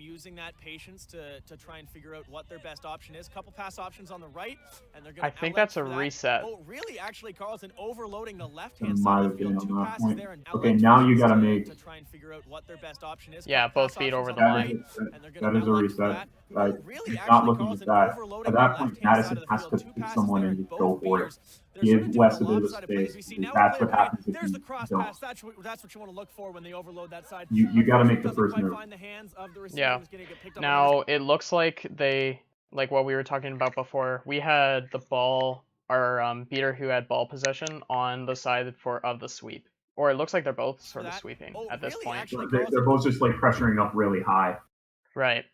time using that patience to try and figure out what their best option is. Couple pass options on the right, and they're going to. I think that's a reset. Oh, really? Actually, Carleton overloading the left-hand It side might of have the been field. on Two that passes point. there, and Okay, now you gotta make. to try and figure out what their best option is. Yeah, Couple both pass feet over options the on line. and they're That is a reset. Oh, really? Not Actually, looking at Carleton that. overloading At the that point, left-hand side Madison of the has field. to Two pick passes someone there, and and just go both for it. beaters. They're sort Give of doing West a a bit of lopsided plays. space. We see now That's a what play happens if there's you the cross don't. pass. That's what you want to look for when they overload that side. You got to make the first Doesn't move. quite find the hands of the receiver. Yeah. He's gonna get picked up Now it looks like they, like what we were talking about before. We had the ball, our beater who had ball possession on the side of the sweep, or it looks like they're both sort of sweeping at this point. Actually, They're both just like pressuring up really high. Right.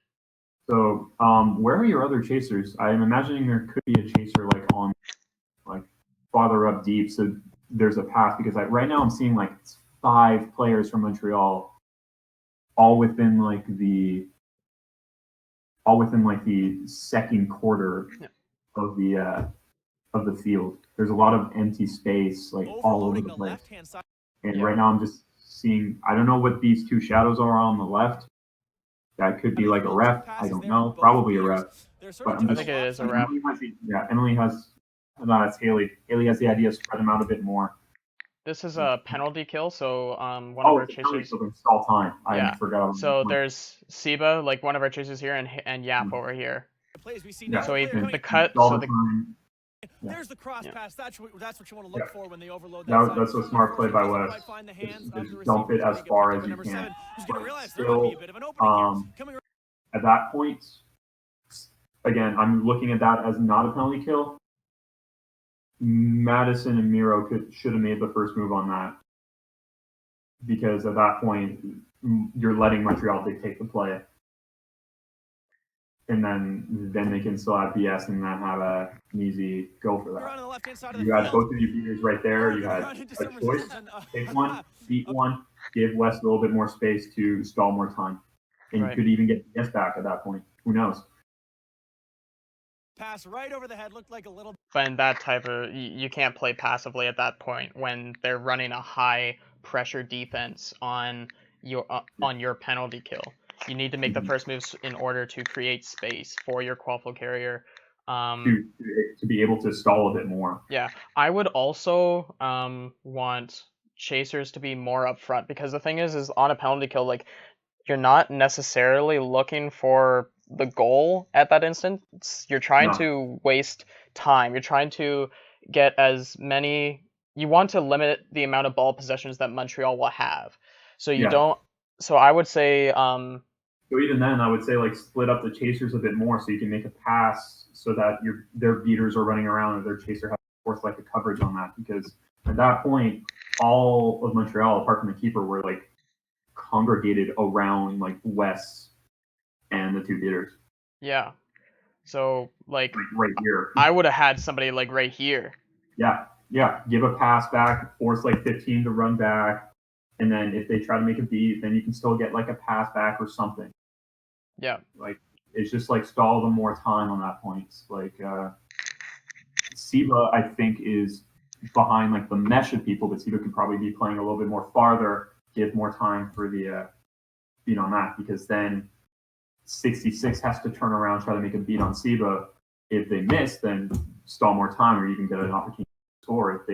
So, where are your other chasers? I'm imagining there could be a chaser like on, like farther up deep. So there's a pass because right now I'm seeing like 5 players from Montreal, all within like the second quarter of the field. There's a lot of empty space like all over the place. And right now I'm just seeing. I don't know what these 2 shadows are on the left. That could be like a ref. I don't know. Probably a ref. But I think it is a ref. Emily has. No, that's Haley. Haley has the idea to spread them out a bit more. This is a penalty kill, so one of our chasers. Stall time. Yeah. I forgot. So there's Seba, like one of our chasers here, and Yap over here. Yeah. So the cut. There's the cross pass. That's what you want to look for when they overload that. That's a smart play by Wes. Just dump it as far as you can. Still, at that point, again, I'm looking at that as not a penalty kill. Madison and Miro should have made the first move on that, because at that point you're letting Montreal dictate the play, and then they can still have BS and not have an easy go for that. You had both of you beaters right there. You had a choice: take one, beat one, give West a little bit more space to stall more time, and you could even get BS back at that point. Who knows? Pass right over the head, looked like a little. But in that type of, you can't play passively at that point when they're running a high pressure defense on your penalty kill. You need to make the first moves in order to create space for your quaffle carrier. To be able to stall a bit more. Yeah, I would also want chasers to be more upfront, because the thing is on a penalty kill, like, you're not necessarily looking for the goal at that instance. You're trying to waste time. You're trying to get as many. You want to limit the amount of ball possessions that Montreal will have. So you don't. So I would say. So even then, I would say like split up the chasers a bit more, so you can make a pass so that their beaters are running around and their chaser has to force like the coverage on that, because at that point, all of Montreal, apart from the keeper, were like congregated around like Wes and the 2 beaters. Yeah. So like right here, I would have had somebody like right here. Yeah. Give a pass back, force like 15 to run back, and then if they try to make a beat, then you can still get like a pass back or something. Yeah. Like it's just like stall them more time on that point. Like Seba, I think, is behind like the mesh of people, but Seba can probably be playing a little bit more farther, give more time for the beat on that, because then 66 has to turn around, try to make a beat on Seba. If they miss, then stall more time, or you can get an opportunity to score.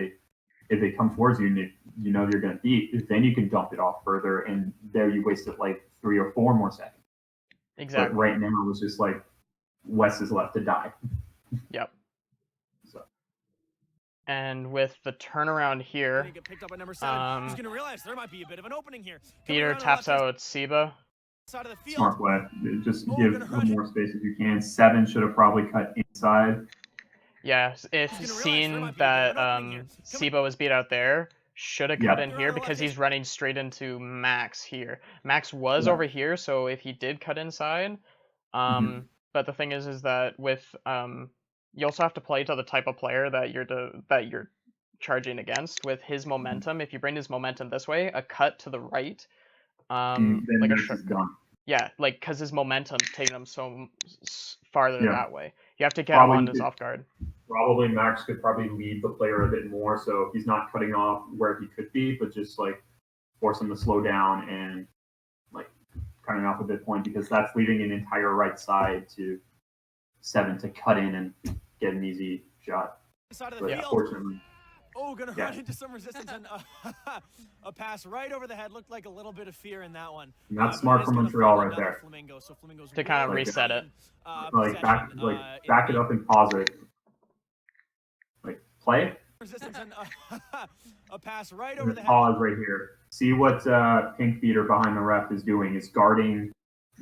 If they come towards you and you know you're going to beat, then you can dump it off further, and there you wasted like 3 or 4 more seconds. Exactly. But right now it's just like Wes is left to die. Yep. And with the turnaround here, He's going to realize there might be a bit of an opening here. Peter taps out Seba. Smart play. Just give more space if you can. 7 should have probably cut inside. Yeah, if seen that Seba was beat out there, should have cut in here, because he's running straight into Max here. Max was over here, so if he did cut inside, but the thing is that with you also have to play to the type of player that you're charging against. With his momentum, if you bring his momentum this way, a cut to the right, like a shortcut. Yeah, like, because his momentum's taking him so farther that way. You have to get him on his off guard. Probably Max could probably lead the player a bit more, so he's not cutting off where he could be, but just like force him to slow down and like cutting off at that point because that's leaving an entire right side to 7 to cut in and get an easy shot. Side of the But field. fortunately, Gonna run into some resistance and a pass right over the head. Looked like a little bit of fear in that one. Not smart from Montreal right there. Flamingo, so Flamingos To kind of reset it. Back it up and pause it. Like play. Resistance and a pass right over the head. Pause right here. See what Pink Beater behind the ref is doing. Is guarding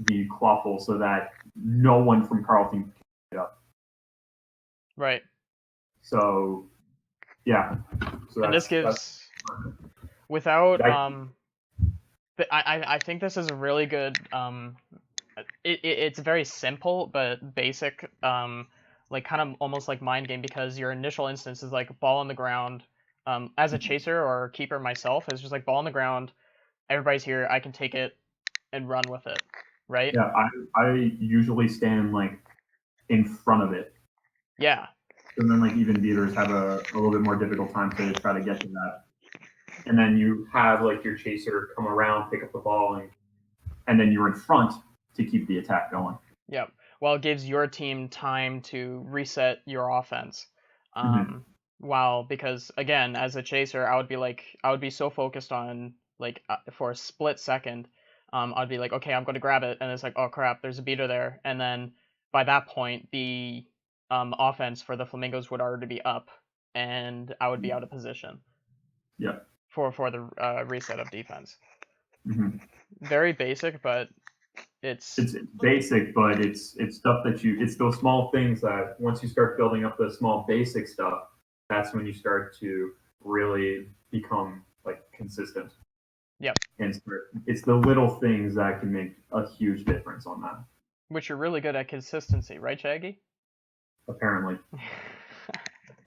the Quaffle so that no one from Carleton can pick it up. Right. So, yeah. So and this gives, without, I think this is a really good, it's very simple, but basic, like kind of almost like mind game, because your initial instance is like ball on the ground, as a chaser or keeper myself, it's just like ball on the ground, everybody's here, I can take it and run with it, right? Yeah, I usually stand like in front of it. Yeah. And then like even beaters have a little bit more difficult time to try to get to that. And then you have like your chaser come around, pick up the ball, and then you're in front to keep the attack going. Yep. Well, it gives your team time to reset your offense. While, because again, as a chaser, I would be so focused on like for a split second, I'd be like, okay, I'm going to grab it, and it's like, oh crap, there's a beater there, and then by that point, the offense for the Flamingos would already be up, and I would be out of position. Yeah. For the reset of defense. Mm-hmm. Very basic, but it's basic, but it's stuff that it's those small things that once you start building up the small basic stuff, that's when you start to really become like consistent. Yep. And it's the little things that can make a huge difference on that. Which you're really good at consistency, right, Shaggy? Apparently.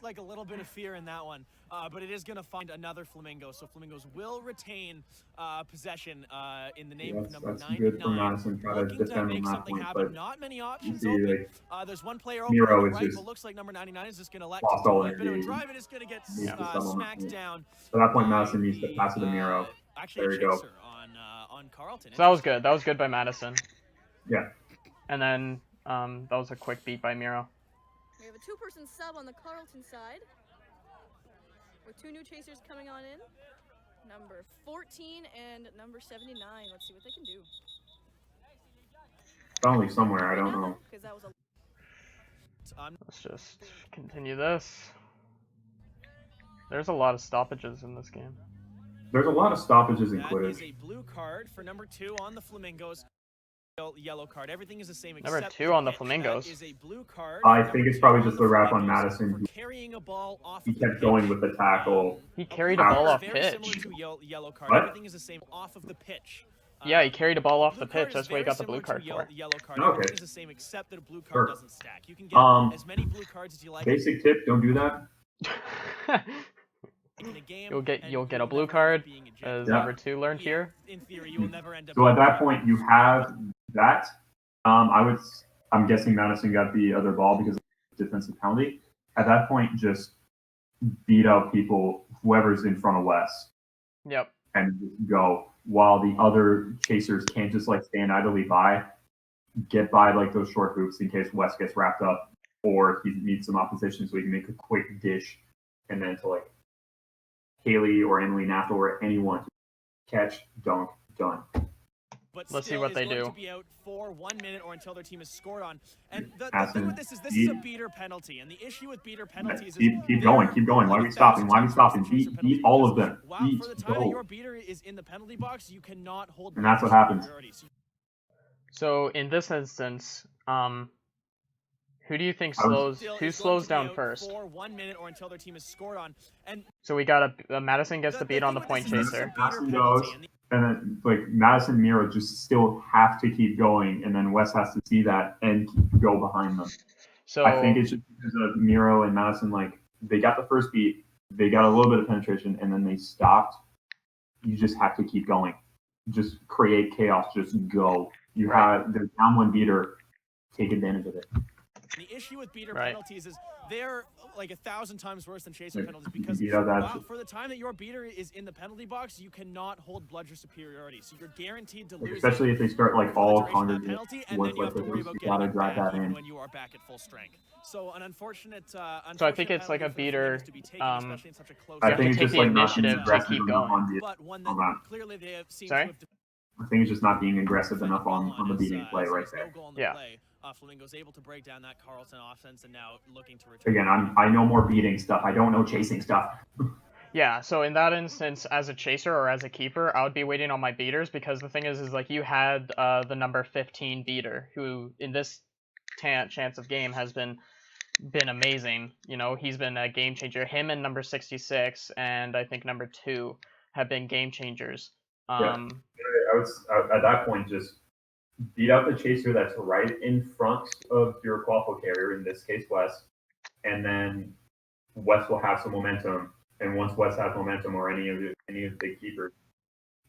Like a little bit of fear in that one, but it is going to find another Flamingo, so Flamingos will retain possession in the name of number 99. Good for Madison, looking to make something happen. Not many options open. There's one player open Miro on the right, just but looks like number 99 is just going to let go a bit of a drive, and it's going to get smacked down. So at that point, Madison needs to pass it to Miro. Actually, there you go. On Carleton. So that was good. That was good by Madison. Yeah. And then that was a quick beat by Miro. We have a two-person sub on the Carleton side, with two new chasers coming on in, number 14 and number 79. Let's see what they can do. Probably somewhere, I don't know. Let's just continue this. There's a lot of stoppages in this game. There's a lot of stoppages in Quidditch. That is a blue card for number 2 on the Flamingos. Yellow card. Everything is the same. Number 2 on the Flamingos. Is a blue card. I think it's probably just the wrap on Madison. Carrying a ball off. He kept going with the tackle. He carried a ball off pitch. Similar to yellow card. What? Everything is the same off of the pitch. Yeah, he carried a ball off the pitch. That's why he got the blue card for. Yellow card. Okay. Everything is the same except that a blue card doesn't stack. You can get as many blue cards as you like. Basic tip: don't do that. You'll get a blue card, as number 2 learned here. In theory, you will never end up. So at that point, you have that. I'm guessing Madison got the other ball because of the defensive penalty. At that point, just beat out people, whoever's in front of Wes. Yep. And just go while the other chasers can't just like stand idly by, get by like those short hoops in case Wes gets wrapped up or he needs some opposition so he can make a quick dish and then to like Haley or Emily Nathel or anyone catch, dunk, done. But let's see what they do. To be out for 1 minute or until their team is scored on. And the thing with this is a beater penalty. And the issue with beater penalties is keep going. Why are we stopping? Beat all of them. Wow, for the time that your beater is in the penalty box, you cannot hold. And that's what happens. So in this instance, who do you think slows down first? For 1 minute or until their team is scored on. And so we got a Madison gets the beat on the point chaser. Madison goes. And then, like, Madison and Miro just still have to keep going, and then Wes has to see that and go behind them. So I think it's just because of Miro and Madison, like, they got the first beat, they got a little bit of penetration, and then they stopped. You just have to keep going. Just create chaos. Just go. They're down 1 beater. Take advantage of it. issue with beater Right. penalties is they're like 1,000 times worse than chaser penalties because for the time that your beater is in the penalty box, you cannot hold bludger superiority. So you're guaranteed to lose. Especially if they start like all congregating penalty, and then you have to worry about getting it drive back that even in. when you are back at full strength. So an unfortunate. So I think it's like a beater. Especially in such a close. You have to take the initiative to keep going. But one that clearly they have seemed to have. I think it's just not being aggressive enough on the beating play right there. Yeah. Flamingos able to break down that Carleton offense and now looking to return. Again, I know more beating stuff. I don't know chasing stuff. Yeah, so in that instance, as a chaser or as a keeper, I would be waiting on my beaters because the thing is like you had the number 15 beater who in this chance of game has been amazing. You know, he's been a game changer. Him and number 66 and I think number 2 have been game changers. I was at that point just beat out the chaser that's right in front of your quaffle carrier, in this case Wes, and then Wes will have some momentum. And once Wes has momentum, or any of the keepers,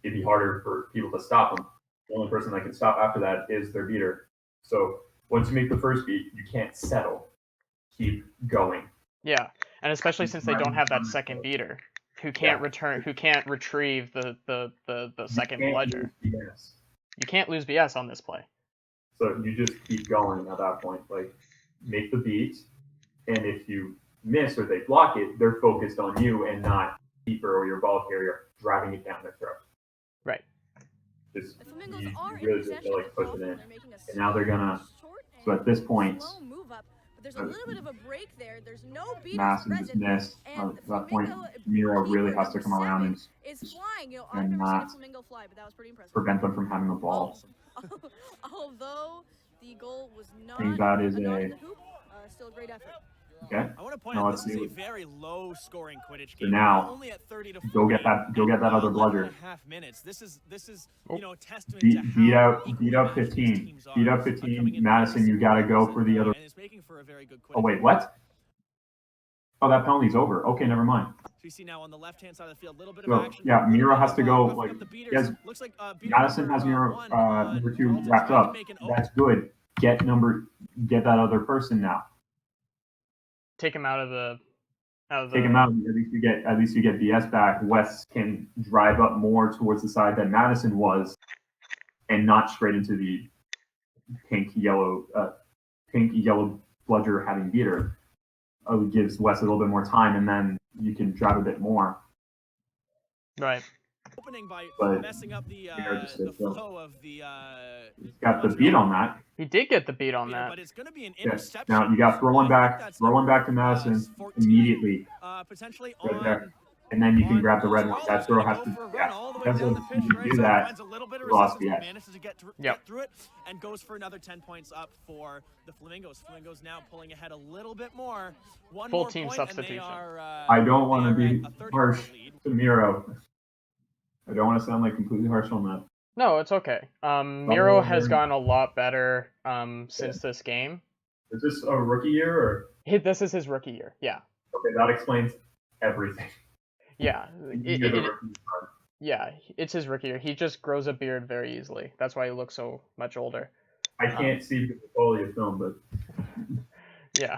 it'd be harder for people to stop them. The only person that can stop after that is their beater. So once you make the first beat, you can't settle. Keep going. Yeah, and especially since they don't have that second beater, who can't retrieve the second bludger. You can't lose BS on this play. So you just keep going at that point. Like, make the beat, and if you miss or they block it, they're focused on you and not keeper or your ball carrier driving it down their throat. Right. Just you really just like push it in, and now they're gonna. So at this point, there's a little bit of a break there. There's no beat. Madison just missed. At that point, Miro really has to come around and not prevent them from having the ball. Although the goal was not. I think that is still a great effort. Okay. I want to point out this is a very low-scoring Quidditch game. So now, only at 30 to 40, go get that other bludger. Minutes. This is you know, a testament beat to out 15. Beat out 15. Madison, you got to go for the other. And it's making for a very good Quidditch. Oh wait, what? Oh, that penalty's over. Okay, never mind. So you see now on the left-hand side of the field, a little bit of action. Yeah, Miro has to go. Like, looks like Madison has Miro number 2 wrapped up. That's good. Get that other person now. Take him out of the. Take him out. At least you get BS back. Wes can drive up more towards the side that Madison was, and not straight into the pink yellow bludger having beater. It gives Wes a little bit more time, and then you can drive a bit more. Right. Opening by But messing up the flow of the. He's got the beat on that. He did get the beat on that. But it's going to be an interception. Now you got to throw one back to Madison immediately. Potentially right there. And then you can grab the red one. That throw has to. That's what you do that. Lost BS. Manages to get through it and goes for another 10 points up for the Flamingos. Flamingos now pulling ahead a little bit more. Full team substitution. I don't want to be harsh to Miro. I don't want to sound like completely harsh on that. No, it's okay. Miro has gotten a lot better since this game. Is this a rookie year or? This is his rookie year. Yeah. Okay, that explains everything. Yeah. Yeah, it's his rookie year. He just grows a beard very easily. That's why he looks so much older. I can't see because of the quality of film, but. Yeah.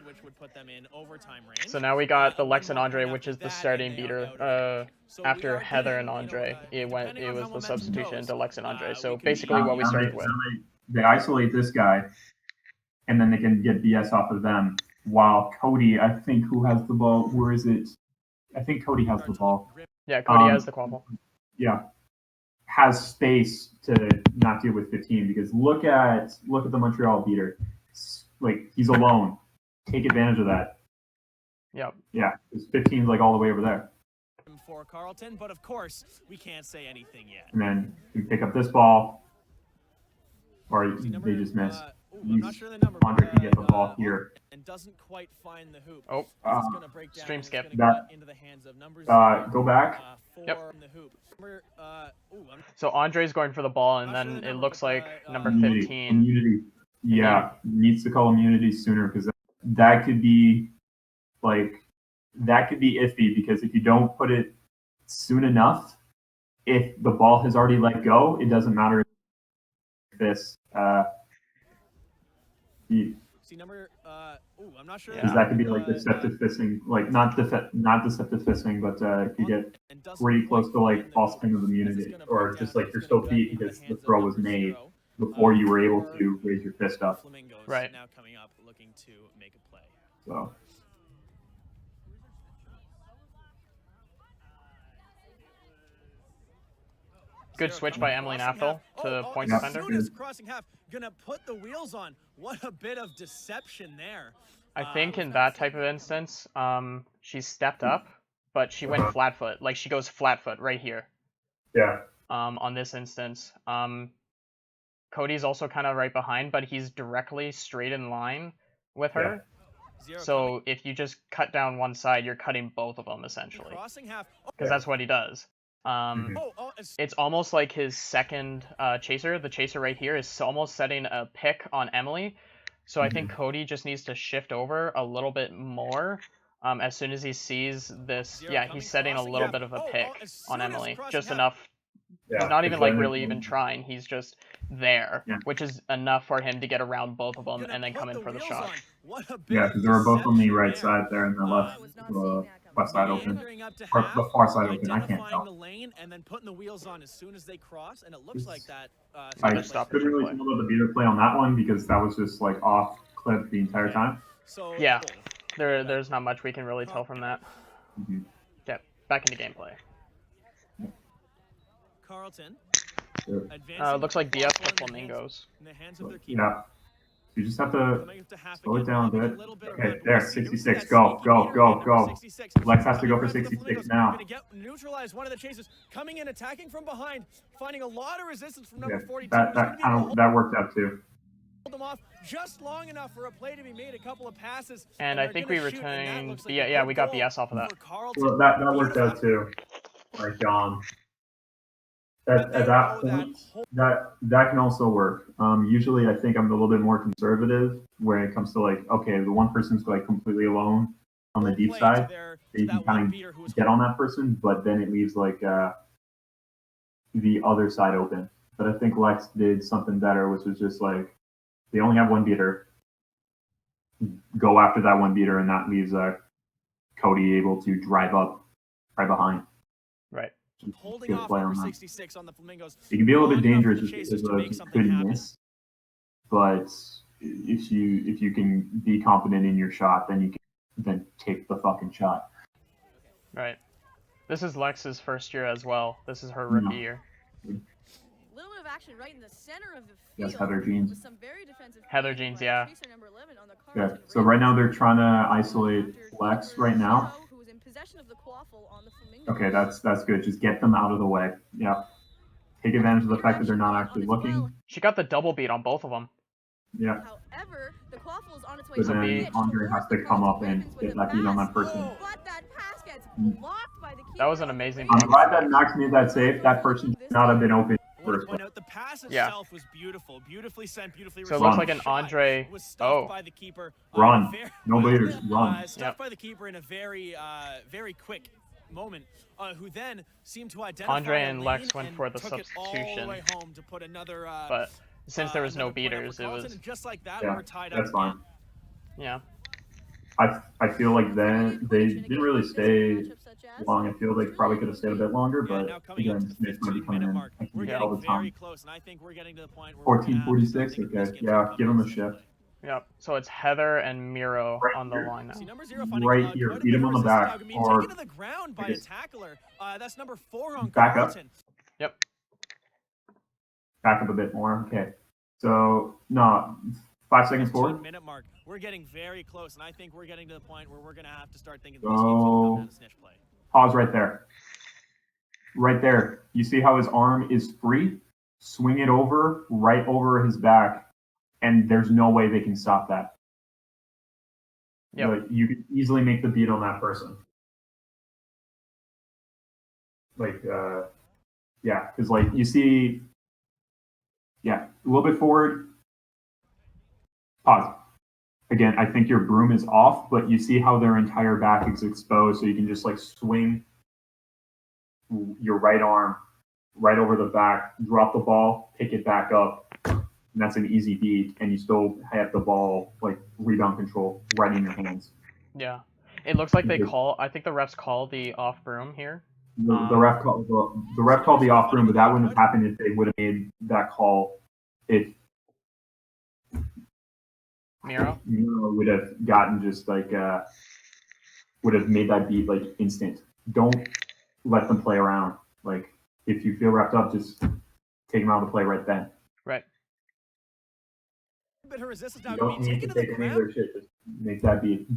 Which would put them in overtime range. So now we got the Lex and Andre, which is the starting beater. After Heather and Andre, it was the substitution to Lex and Andre. So basically what we started with. They isolate this guy, and then they can get BS off of them. While Cody, I think, who has the ball? Where is it? I think Cody has the ball. Yeah, Cody has the quaffle. Yeah, has space to not deal with 15 because look at the Montreal beater. Like, he's alone. Take advantage of that. Yep. Yeah, because 15's like all the way over there. For Carleton, but of course we can't say anything yet. And then you pick up this ball, or they just miss. I'm not sure the number. Andre can get the ball here. And doesn't quite find the hoop. Oh, stream skip. That, into the hands of numbers go back. Yep. The hoop. So Andre's going for the ball, and then it looks like number 15. Immunity. Yeah, needs to call immunity sooner because that could be iffy because if you don't put it soon enough, if the ball has already let go, it doesn't matter if this See number. I'm not sure. Because that could be like deceptive fisting, like not deceptive fisting, but if you get pretty close to like false claim of immunity, or just like you're still beat because the throw was made before you were able to raise your fist up. Right. Now coming up, looking to make a play. So. Good switch by Emily Naftel to point defender. As soon as crossing half, gonna put the wheels on. What a bit of deception there. I think in that type of instance, she stepped up, but she went flat foot. Like she goes flat foot right here. Yeah. On this instance, Cody's also kind of right behind, but he's directly straight in line with her. Yeah. So if you just cut down one side, you're cutting both of them essentially. Because that's what he does. It's almost like his second chaser. The chaser right here is almost setting a pick on Emily. So I think Cody just needs to shift over a little bit more as soon as he sees this. Yeah, he's setting a little bit of a pick on Emily. Just enough. Yeah, he's not even like really even trying. He's just there, which is enough for him to get around both of them and then come in for the shot. Yeah, because they were both on the right side there and the left side open, or the far side open. I can't tell. And then putting the wheels on as soon as they cross, and it looks like that. I couldn't really tell about the beater play on that one because that was just like off clip the entire time. So yeah, there's not much we can really tell from that. Yeah, back into gameplay. Carleton. Looks like BF for Flamingos. Yeah. You just have to slow it down a bit. Okay, there, 66. Go, go, go, go. Lex has to go for 66 now. Neutralize one of the chasers, coming in, attacking from behind, finding a lot of resistance from number 42. That worked out too. Hold them off just long enough for a play to be made, a couple of passes. And I think we retained. Yeah, we got BS off of that. Well, that worked out too. Like at that point, that can also work. Usually, I think I'm a little bit more conservative when it comes to like, okay, the one person's like completely alone on the deep side, you can kind of get on that person, but then it leaves like the other side open. But I think Lex did something better, which was just like they only have one beater. Go after that one beater, and that leaves Cody able to drive up right behind. Right. Holding off number 66 on the Flamingos. It can be a little bit dangerous because you could miss, but if you can be confident in your shot, then you can then take the fucking shot. Right. This is Lex's first year as well. This is her rookie year. Little bit of action right in the center of the field. Yes, Heather Jeans. Some very defensive Heather Jeans, yeah. Yeah. So right now they're trying to isolate Lex right now. Okay, that's good. Just get them out of the way. Yeah. Take advantage of the fact that they're not actually looking. She got the double beat on both of them. Yeah. However, the quaffle is on its way to then Andre has to come up and get that beat on that person. But that pass gets blocked by the keeper. That was an amazing I'm glad that Max made that save. That person should not have been open. The pass itself was beautiful, beautifully sent, beautifully so it looks like an Andre. By the keeper. Run. No leaders. Run. Stuffed by the keeper in a very, very quick moment. Who then seemed to identify Andre and Lex went for the substitution. All the way home to put another, but since there was no beaters, it was just like that. Yeah, we're tied that's up fine. Yeah. I feel like then they didn't really stay long. I feel they probably could have stayed a bit longer, but again, it's going to be coming in. I can get all the time. 14:46. Okay, yeah, give them a shift. Yep. So it's Heather and Miro on the line now. Right here, beat him on the back, or to the ground by a tackler. That's number 4 on back up. Yep. Back up a bit more. Okay. So no, 5 seconds forward. Minute mark. We're getting very close, and I think we're getting to the point where we're going to have to start thinking. So pause right there. Right there. You see how his arm is free? Swing it over, right over his back. And there's no way they can stop that. Yeah, like, you could easily make the beat on that person. Like, yeah, because like you see, yeah, a little bit forward. Pause. Again, I think your broom is off, but you see how their entire back is exposed, so you can just like swing your right arm right over the back, drop the ball, pick it back up. and that's an easy beat, and you still have the ball like rebound control right in your hands. Yeah, it looks like they call. I think the refs call the off broom here. The ref called the off broom, but that wouldn't have happened if they would have made that call. If Miro would have gotten just like would have made that beat like instant. Don't let them play around. Like if you feel wrapped up, just take them out of the play right then. Right. But her resistance now You going don't to be need taken to to the take any of ground. their shit. Just make that beat.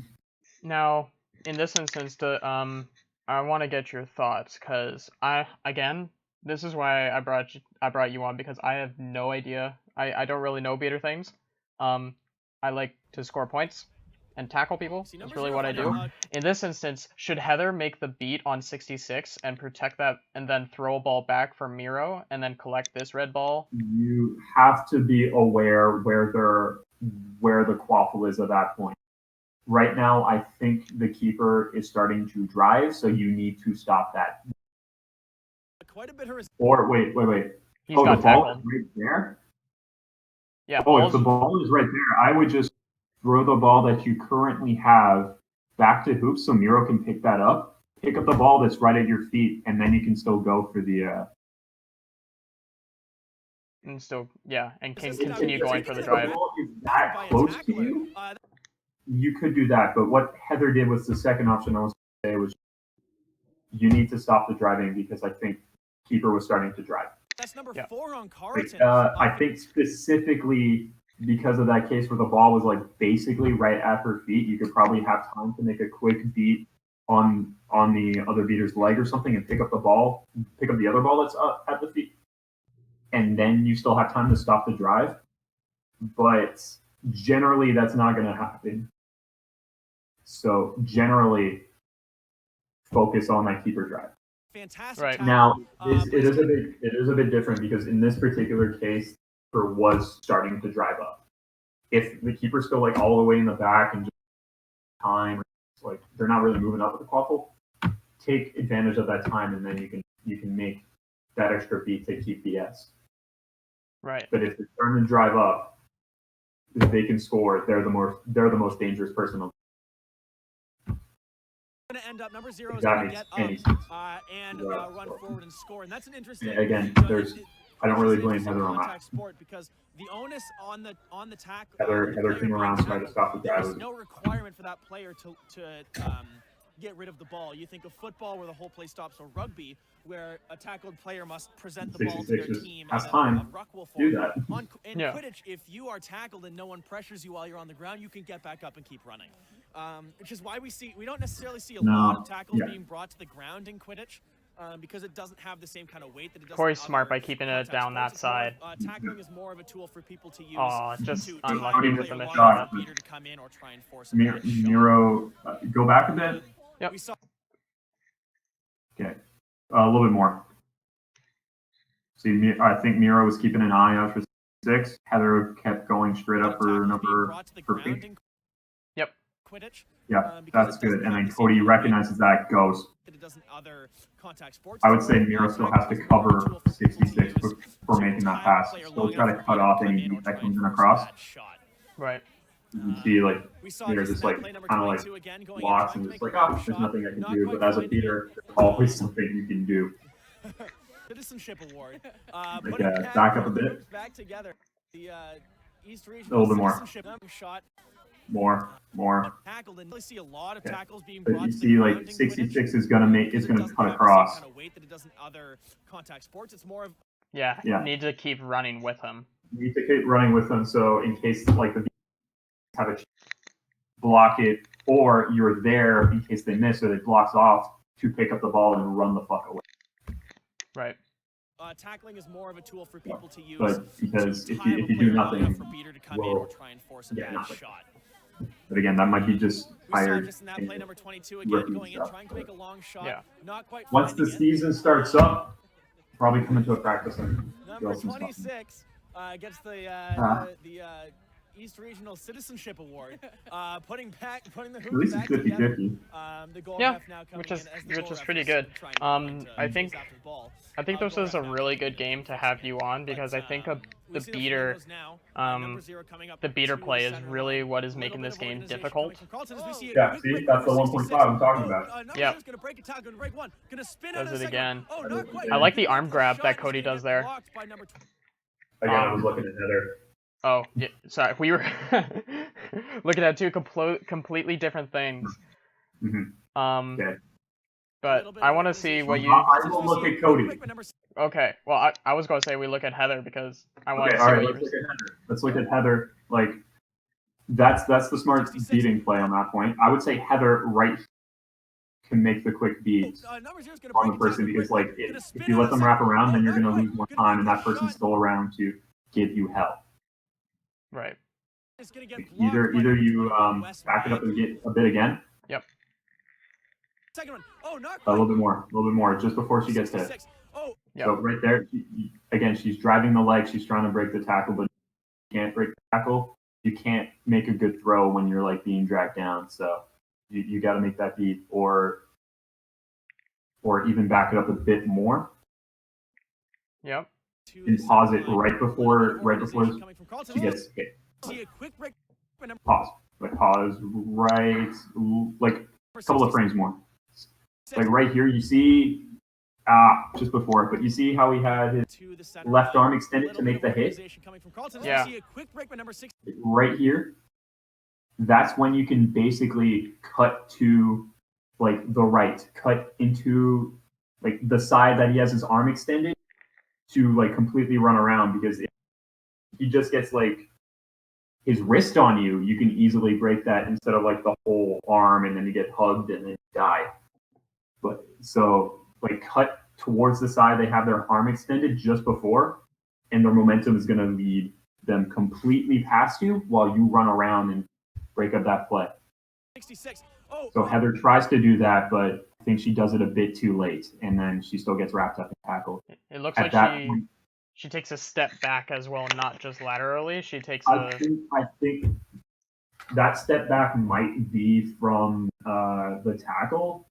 Now, in this instance, I want to get your thoughts, because this is why I brought you on, because I have no idea. I don't really know beater things. I like to score points and tackle people. That's really what I do. In this instance, should Heather make the beat on 66 and protect that, and then throw a ball back for Miro, and then collect this red ball? You have to be aware where the quaffle is at that point. Right now, I think the keeper is starting to drive, so you need to stop that. Quite a bit her Or wait. He's the got ball tackled. is right there? Yeah. If the ball is right there, I would just throw the ball that you currently have back to hoops so Miro can pick that up. Pick up the ball that's right at your feet, and then you can still go for the and still, and can If continue going for the drive. If the ball is that close to you, you could do that. But what Heather did was the second option I was going to say was you need to stop the driving, because I think keeper was starting to drive. That's number 4 on Carleton. I think specifically because of that case where the ball was like basically right at her feet, you could probably have time to make a quick beat on the other beater's leg or something and pick up the other ball that's up at the feet. And then you still have time to stop the drive. But generally that's not going to happen. So generally focus on that keeper drive. Fantastic. Right. Now, it is a bit different, because in this particular case, keeper was starting to drive up. If the keeper's still like all the way in the back and just time, like they're not really moving up with the quaffle, take advantage of that time, and then you can make that extra beat to keep the S. Right. But if they're starting to drive up, if they can score, they're the most dangerous person on. Going to end up number 0 is That going to makes get any up sense. and run forward and score, and that's an interesting. Again, I don't really blame Heather on that. Sport, because the onus on the tackle. Heather came around to try to stop the drive. There's no requirement for that player to get rid of the ball. You think of football where the whole play stops, or rugby where a tackled player must present the ball to their team. Has and time. A ruck will Do form. that. In Quidditch, if you are tackled and no one pressures you while you're on the ground, you can get back up and keep running. Which is why we don't necessarily see a lot of tackles being brought to the ground in Quidditch, because it doesn't have the same kind of weight that it does. Corey's smart by keeping it down that side. Tackling is more of a tool for people to use. Just to unlucky with the mission. Beater to come in or try and force a Miro, go back a bit. Yep. Okay, a little bit more. See, I think Miro was keeping an eye out for 6. Heather kept going straight up for number 3. Yep. Quidditch. Yeah, that's good. And then Cody recognizes that, goes. I would say Miro still has to cover 66 for making that pass. Still try to cut off any beat that comes in across. Right. You see, like, Miro just like kind of like walks and just like, there's nothing I can do. But as a beater, there's always something you can do. Citizenship award. Back up a bit. Back together. The East Region. A little bit more. Shot. More. Tackled, and you see a lot of tackles being But brought you to see, the like, ground in 66 Quidditch, is gonna cut across. kind of weight that it does in other contact sports. It's more of Yeah. Need to keep running with him. You need to keep running with them, so in case like the have a block it, or you're there in case they miss or they blocks off to pick up the ball and run the fuck away. Right. tackling is more of a tool for people to use. But because to if time you a do player nothing, long enough for Beater to come in or try and force a bad nothing. shot. But again, that might be just We saw tired. just in that play number 22 again, going in, trying to make a long shot. Not quite Once the finding it. season starts up, probably come into a practice and Number 26 gets the East Regional Citizenship Award, putting the At hoops least back it's 50-50. together. The goal Yeah, ref now coming which is in as the goal ref pretty is good. trying to I chase think after the ball. this Goal is a ref now really coming good in game and to fixing have it. you on because But, I think we the see beater, Flamingos now, number 0 coming up the beater to the play is center really line. what is A making little this bit of game organization difficult. coming from Carleton as we see a Yeah, quick see, break that's the number 1.5 66. I'm talking about. Number Yep. zero's gonna break a tackle, gonna break one, gonna spin Does out of it the second again. one. Oh, not quite. I like the Good luck, arm grab shot that is Cody gonna does get there. blocked by number Again, I was looking at Heather. Oh, yeah, sorry, we were looking at two completely different things. Okay. But I want to see what you. I will look at Cody. Okay, well, I was going to say we look at Heather because I want Okay, to see all right, what let's look at Heather. Let's look at Heather. Like, that's the smart beating play on that point. I would say Heather right can make the quick beats on the person because, like, if you let them wrap around, then you're going to lose more time, and that person's still around to give you help. Right. Like, either you back it up and get a bit again. Yep. Second one. Oh, not A little bit more, just before she gets hit. Oh, yep. So right there, again, she's driving the leg. She's trying to break the tackle, but you can't break the tackle. You can't make a good throw when you're like being dragged down. So you got to make that beat, or even back it up a bit more. Yep. And pause it right before she gets hit. Pause. Like pause right, like a couple of frames more. Like right here, you see, just before it, but you see how he had his left arm extended to make the hit? Yeah. Right here, that's when you can basically cut to, like, the right, cut into, like, the side that he has his arm extended to, like, completely run around, because if he just gets, like, his wrist on you, you can easily break that instead of, like, the whole arm, and then you get hugged and then die. But so, like, cut towards the side, they have their arm extended just before, and their momentum is going to lead them completely past you while you run around and break up that play. So Heather tries to do that, but I think she does it a bit too late, and then she still gets wrapped up and tackled. It looks like she takes a step back as well, not just laterally. She takes I think that step back might be from the tackle.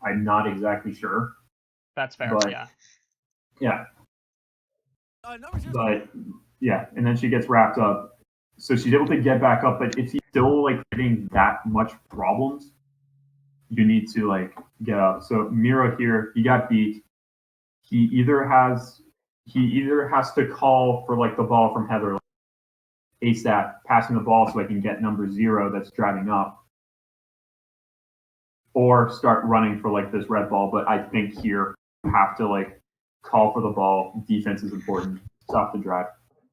I'm not exactly sure. That's fair, but, yeah. Yeah. But, yeah, and then she gets wrapped up. So she's able to get back up, but if he's still, like, getting that much problems, you need to, like, get up. So Miro here, he got beat. He either has to call for, like, the ball from Heather, like, ASAP, passing the ball so I can get number 0 that's driving up, or start running for, like, this red ball. But I think here you have to, like, call for the ball. Defense is important. Stop the drive.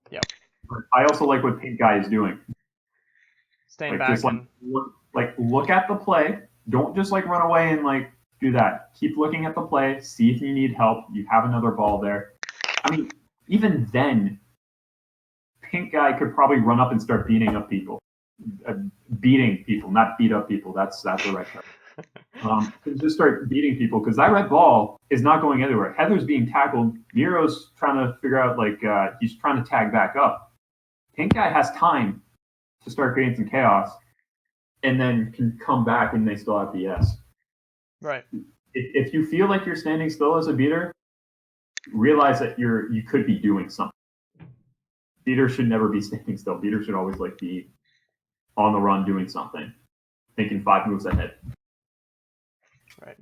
Yep. But I also like what Pink Guy is doing. Staying like, back just, and look at the play. Don't just, like, run away and, like, do that. Keep looking at the play. See if you need help. You have another ball there. I mean, even then, Pink Guy could probably run up and start beating up people. Beating people, not beat up people. That's the right term. Just start beating people, because that red ball is not going anywhere. Heather's being tackled. Miro's trying to figure out, like, he's trying to tag back up. Pink Guy has time to start creating some chaos, and then can come back, and they still have the S. right. If you feel like you're standing still as a beater, realize that you could be doing something. Beaters should never be standing still. Beaters should always, like, be on the run doing something, thinking 5 moves ahead. Right.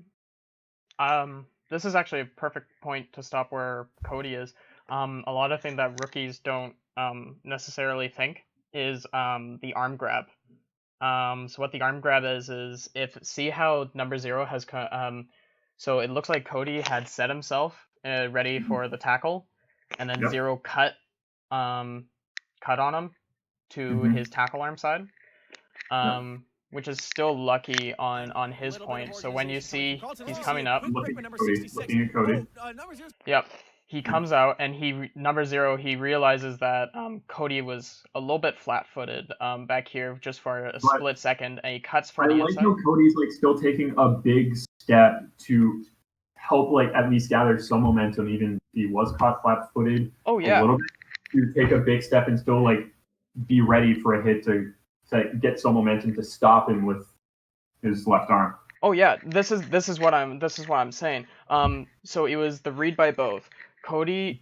This is actually a perfect point to stop where Cody is. A lot of things that rookies don't necessarily think is the arm grab. So what the arm grab is see how number 0 has so it looks like Cody had set himself ready for the tackle, and then 0 cut on him to his tackle arm side. Which is still lucky on his point. So when you see he's coming up, Looking at Cody. Yep, he comes out and number 0, he realizes that Cody was a little bit flat-footed back here just for a split second, and he cuts for the inside. I like how Cody's, like, still taking a big step to help, like, at least gather some momentum, even if he was caught flat-footed. Oh yeah. A little bit, to take a big step and still, like, be ready for a hit to get some momentum to stop him with his left arm. Oh yeah, this is what I'm saying. So it was the read by both. Cody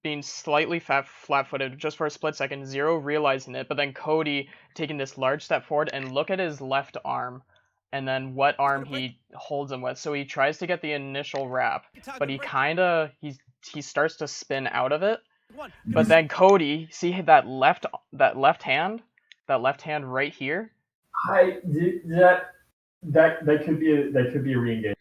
being slightly flat-footed just for a split second, Zero realizing it, but then Cody taking this large step forward, and look at his left arm, and then what arm he holds him with. So he tries to get the initial wrap, but he starts to spin out of it. But then Cody, see that left hand right here? That could be a re-engage.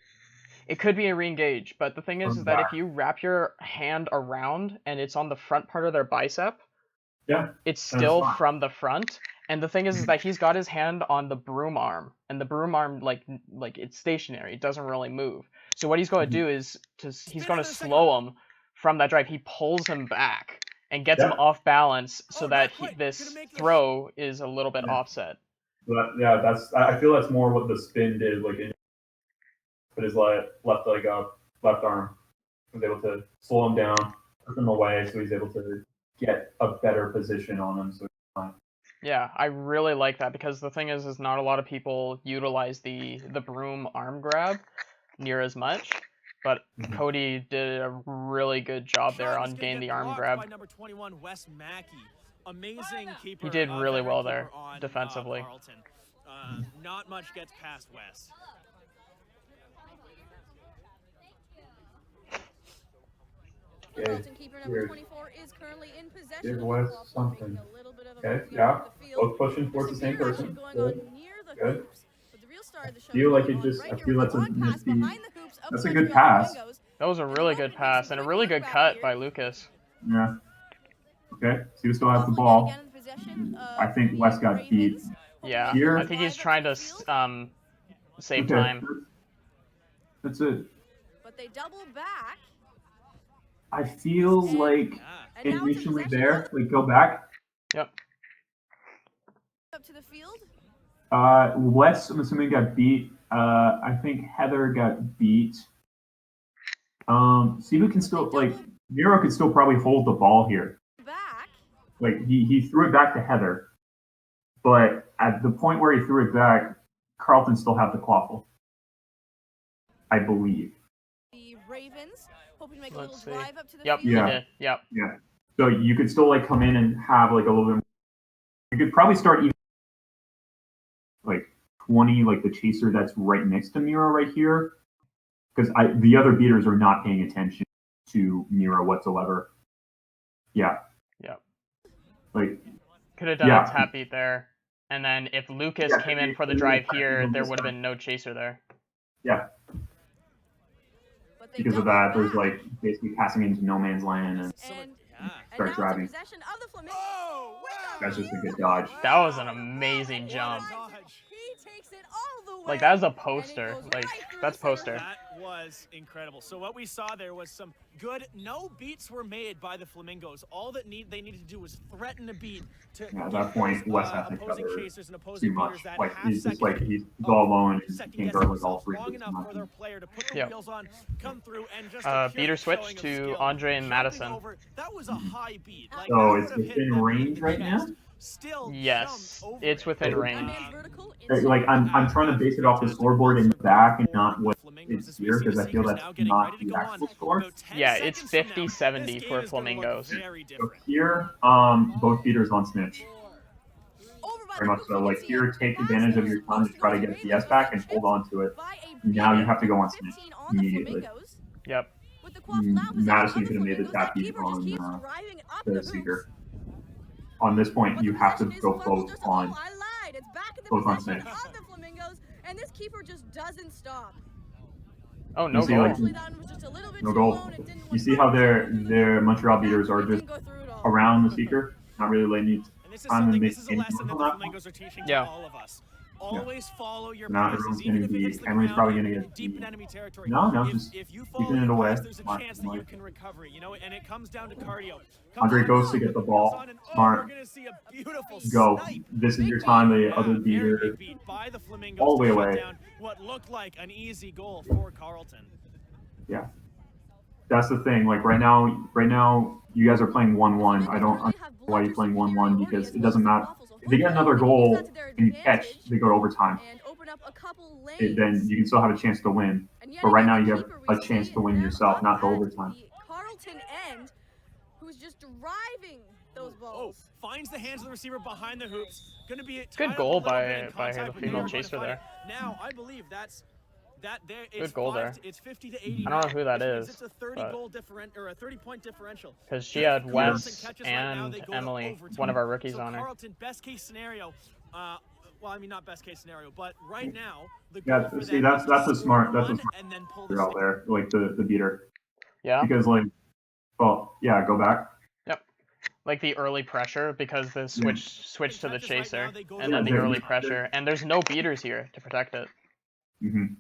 It could be a re-engage, but the thing is that if you wrap your hand around and it's on the front part of their bicep, it's still from the front. And the thing is that he's got his hand on the broom arm, and the broom arm like it's stationary; it doesn't really move. So what he's going to do is he's going to slow him from that drive. He pulls him back and gets him off balance, so that this throw is a little bit offset. But I feel that's more what the spin did. Like, put his left leg up, left arm, was able to slow him down, push him away, so he's able to get a better position on him. So yeah, I really like that, because the thing is not a lot of people utilize the broom arm grab near as much, but Cody did a really good job there on getting the arm grab. By number 21, Wes Mackey. Amazing keeper. He did really well there defensively. Carleton. Not much gets past Wes. Carleton keeper number 24 is currently in possession. Give Wes something. Okay, yeah. Both pushing towards the same person. Good. Good. I feel that's a misty. That's a good pass. That was a really good pass and a really good cut by Lucas. Yeah. Okay, so he still has the ball. I think Wes got beat. Yeah, Here, I think he's trying to save time. That's it. But they double back. I feel like initially there, like go back. Yep. Up to the field. Wes, I'm assuming, got beat. I think Heather got beat. Sibu can still, like, Miro can still probably hold the ball here. Back. Like, he threw it back to Heather. But at the point where he threw it back, Carleton still had the quaffle. I believe. The Ravens hoping to make a Let's little see. drive up to the Yep, field. yeah. Yep. Yeah. So you could still, like, come in and have, like, a little bit. You could probably start even, like, 20, like the chaser that's right next to Miro right here. Because the other beaters are not paying attention to Miro whatsoever. Yeah. Yep. Like, could have done a tap beat there. And then if Lucas came in for the drive here, there would have been no chaser there. Yeah. Because of that, there's like basically passing into no man's land and start driving. That's just a good dodge. That was an amazing jump. Like, that was a poster. Like, that's poster. That was incredible. So what we saw there was some good, no beats were made by the Flamingos. All that they needed to do was threaten a beat to at that point, Wes has to cover too much. Like, he's just like, he's all alone and can't guard with all three. Beater switch to Andre and Madison. That was a high beat. So it's within range right now? Yes, it's within range. Like, I'm trying to base it off the scoreboard in the back and not what is here, because I feel that's not the actual score. Yeah, it's 50-70 for Flamingos. So here, both beaters on snitch. Very much so. Like, here, take advantage of your time to try to get DS back and hold on to it. Now you have to go on snitch immediately. Yep. Madison could have made the tap beat on the seeker. On this point, you have to go both on snitch. And this keeper just doesn't stop. Oh, no goal. No goal. You see how their Montreal beaters are just around the seeker, not really letting time to make any moves on that. Yeah. Always follow your passes, even if it's Emery's probably going to get deep in enemy territory. No, just keeping it away. There's a chance that you can recover, you know, and it comes down to cardio. Andre goes to get the ball. Smart. Go. This is your time. The other beater all the way away. What looked like an easy goal for Carleton. Yeah. that's the thing. Like right now, you guys are playing 1-1. I don't understand why you're playing 1-1 because it doesn't matter. If they get another goal and you catch, they go to overtime. Then you can still have a chance to win. But right now, you have a chance to win yourself, not the overtime. Carleton end, who's just driving those balls. Finds the hands of the receiver behind the hoops. Going to be good goal by the female chaser there. Now I believe that's. That there good goal there. It's 50 to 80. I don't know who that is. It's a 30-goal differential or a 30-point differential. Because she had Wes and Emily, one of our rookies on her. Carleton, best case scenario. Well, I mean not best case scenario, but right now the goal for them that's a smart and then pull out there, like the beater. Yeah. Because go back. Yep. Like the early pressure because the switch to the chaser and then the early pressure and there's no beaters here to protect it. Mm-hmm.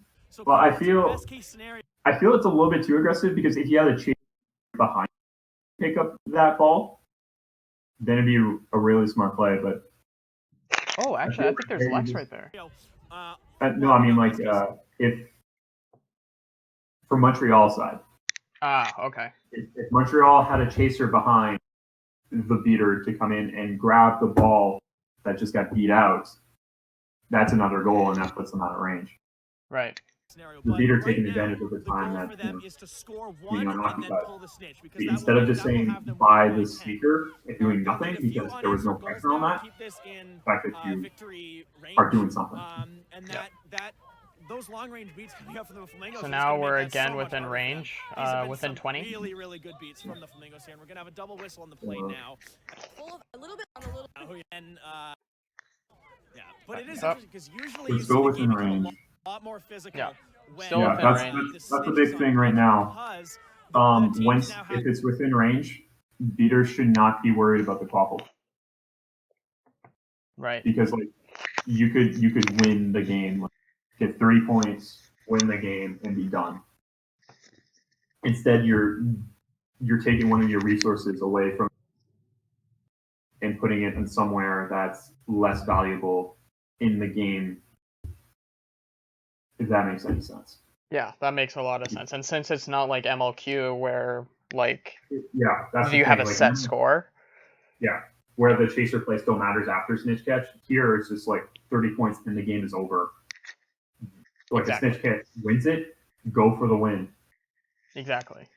Well, I feel it's a little bit too aggressive because if you had a chaser behind pick up that ball, then it'd be a really smart play. But actually, I think there's Lex right there. No, I mean if from Montreal side. Okay. If Montreal had a chaser behind the beater to come in and grab the ball that just got beat out, that's another goal, and that puts them out of range. Right. The beater taking advantage of the time that being unoccupied. Instead of just saying buy the seeker and doing nothing because there was no pressure on that, the fact that you are doing something. Those long range beats coming up from the Flamingos. So now we're again within range, within 20. Really good beats from the Flamingos here, and we're gonna have a double whistle on the play now. A little bit on a little. And yeah, but it is interesting because usually it's still within range. A lot more physical. Yeah. That's the big thing right now. If it's within range, beaters should not be worried about the quaffle. Right. Because you could win the game, get 3 points, win the game, and be done. Instead, you're taking one of your resources away from and putting it in somewhere that's less valuable in the game. If that makes any sense. Yeah, that makes a lot of sense. And since it's not like MLQ where that's do you have a set score? Yeah, where the chaser play still matters after snitch catch. Here it's just 30 points and the game is over. Exactly. A snitch catch wins it, go for the win. Exactly.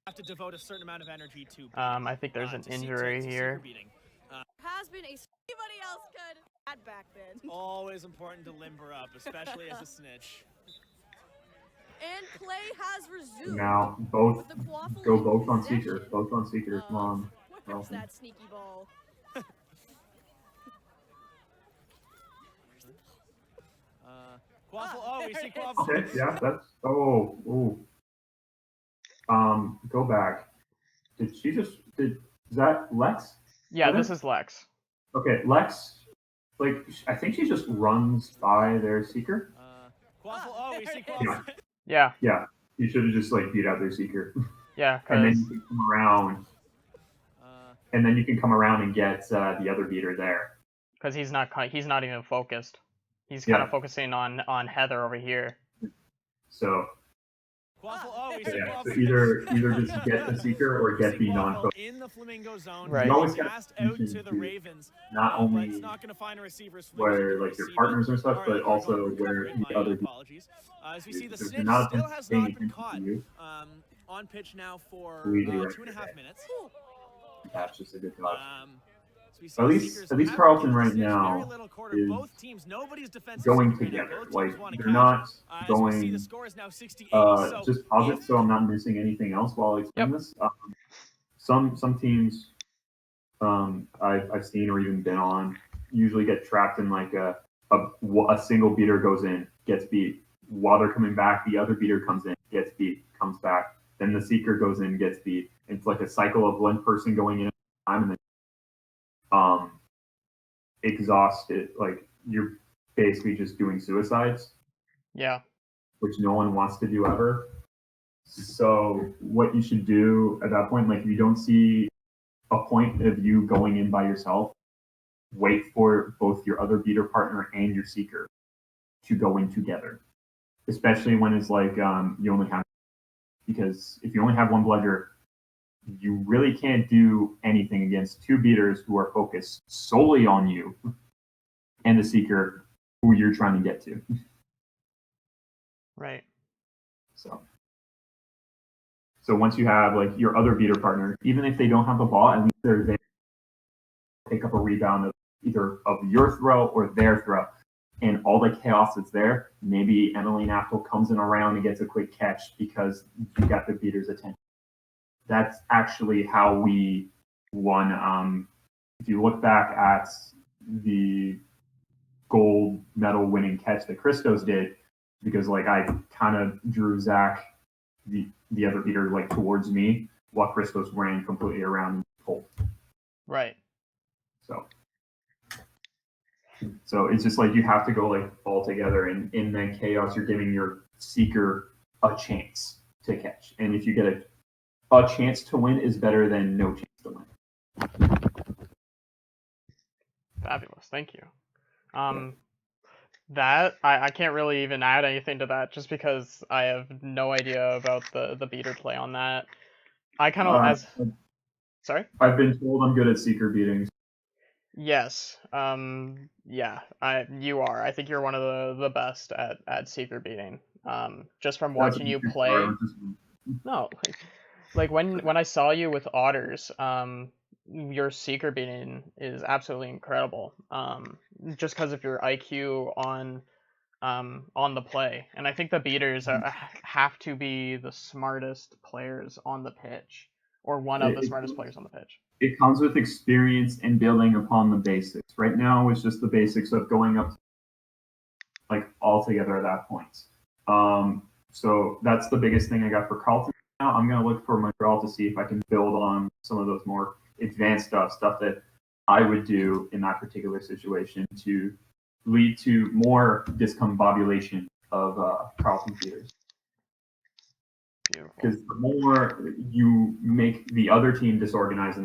Have to devote a certain amount of energy to. I think there's an injury here. Has been anybody else could add back then. Always important to limber up, especially as a snitch. And play has resumed. Now both on seeker. Both on seeker. Come on. Where's that sneaky ball? Quaffle. We see Quaffle. Okay, yeah, that's go back. Is that Lex? Yeah, this is Lex. Okay, Lex, I think she just runs by their seeker. Quaffle. We see Quaffle. Yeah. Yeah, you should have just beat out their seeker. Yeah, and then you can come around. And then you can come around and get the other beater there. Because he's not even focused. He's kind of focusing on Heather over here. So. So either just get the seeker or get the non-focused. In the Flamingo zone, right. You always passed out to the Ravens. Not only not going to find receivers where your partners and stuff, but also where the other. As we see, the snitch still has not been caught. On pitch now for 2.5 minutes. That's just a good touch. So at least Carleton right now is both teams, nobody's going together. They're not going just pause it so I'm not missing anything else while I explain this. Some teams I've seen or even been on usually get trapped in a single beater goes in, gets beat. While they're coming back, the other beater comes in, gets beat, comes back. Then the seeker goes in, gets beat. It's like a cycle of one person going in at a time and then exhausted. You're basically just doing suicides. Yeah. Which no one wants to do ever. So what you should do at that point, if you don't see a point of you going in by yourself, wait for both your other beater partner and your seeker to go in together. Especially when it's you only have because if you only have one bludger, you really can't do anything against two beaters who are focused solely on you and the seeker who you're trying to get to. Right. So once you have like your other beater partner, even if they don't have the ball, at least they're there to pick up a rebound of either of your throw or their throw. And all the chaos that's there, maybe Emmeline Apple comes in around and gets a quick catch because you got the beater's attention. That's actually how we won. If you look back at the gold medal winning catch that Christos did, because like I kind of drew Zach, the other beater, like towards me, while Christos ran completely around and pulled. Right. So it's just like you have to go like all together, and in that chaos, you're giving your seeker a chance to catch. And if you get a chance to win, is better than no chance to win. Fabulous. Thank you. That I can't really even add anything to that, just because I have no idea about the beater play on that. I kind of sorry. I've been told I'm good at seeker beatings. Yes. Yeah. You are. I think you're one of the best at seeker beating. Just from watching you play. No, like when I saw you with otters, your seeker beating is absolutely incredible. Just because of your IQ on the play, and I think the beaters have to be the smartest players on the pitch, or one of the smartest players on the pitch. It comes with experience and building upon the basics. Right now, it's just the basics of going up, like all together at that point. So that's the biggest thing I got for Carleton. Now I'm going to look for Montreal to see if I can build on some of those more advanced stuff that I would do in that particular situation to lead to more discombobulation of Carleton beaters. Because the more you make the other team disorganized,